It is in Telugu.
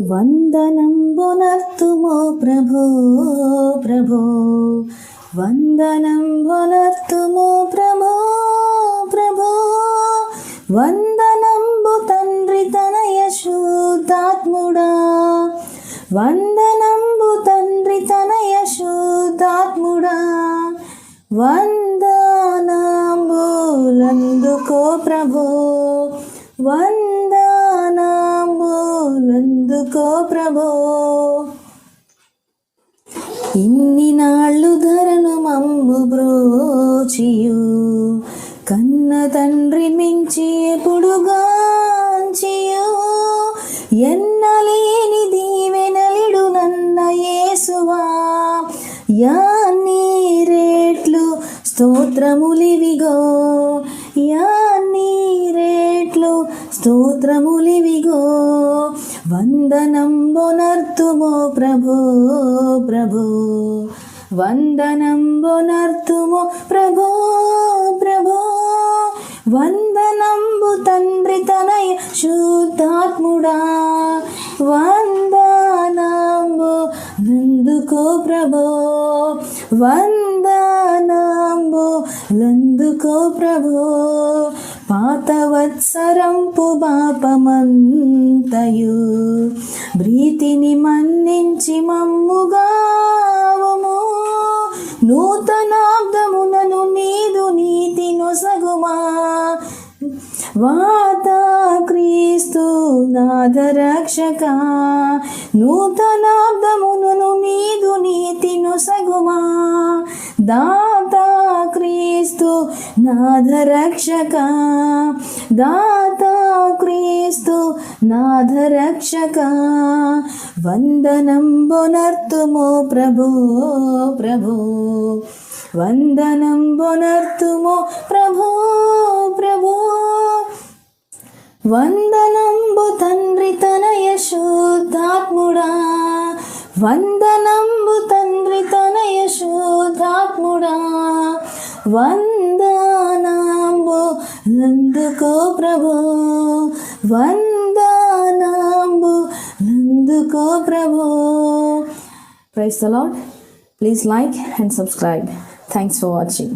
వందనంబునర్తుమో ప్రభో ప్రభో, వందనంబునర్తుమో ప్రభో ప్రభో, వందనంబు తండ్రి తనయ శుద్ధాత్ముడా, వందనంబు తండ్రి తనయ శుద్ధాత్ముడా, వందనంబులందుకో ప్రభో, వందనంబులందుకో ప్రభో. ఇన్ని నాళ్ళు ధరను మమ్ము బ్రోచియు, కన్న తండ్రి మించి ఎప్పుడుగాంచియు, ఎన్నలేని దీవెనలిడు నన్న యేసువా, యాన్ని రేట్లు స్తోత్రములివిగో, యాన్ని రేట్లు స్తోత్రములివిగో. వందనంబునర్తుమో ప్రభో ప్రభో, వందనంబునర్తుమో ప్రభో ప్రభో, వందనంబు తండ్రి తనయ శుద్ధాత్ముడా, వందనంబు లందుకో ప్రభో, వందనంబు లందుకో ప్రభో. పాతవత్సరంపు పాపమంతయు ప్రీతిని మన్నించి మమ్ముగావము, నూతనాబ్దమునను నీదు నీతి నొసగుమా, వాత క్రీస్తు నాథ రక్షక, నూతనాబ్దమునను నీదు నీతి నొసగుమా, దాత క్రీస్తు నాథ రక్షక, దాత క్రీస్తు నాథ రక్షక. వందనంబునర్తుమో ప్రభో ప్రభో, వందనంబునర్తుమో ప్రభో ప్రభో, వందనంబు తండ్రి తనయ శుద్ధాత్ముడా, వందనంబు తండ్రి తనయ శుద్ధాత్ముడా, వందనంబు లందుకో ప్రభో, వందనంబు లందుకో ప్రభో. Praise the Lord. Please like and subscribe. Thanks for watching.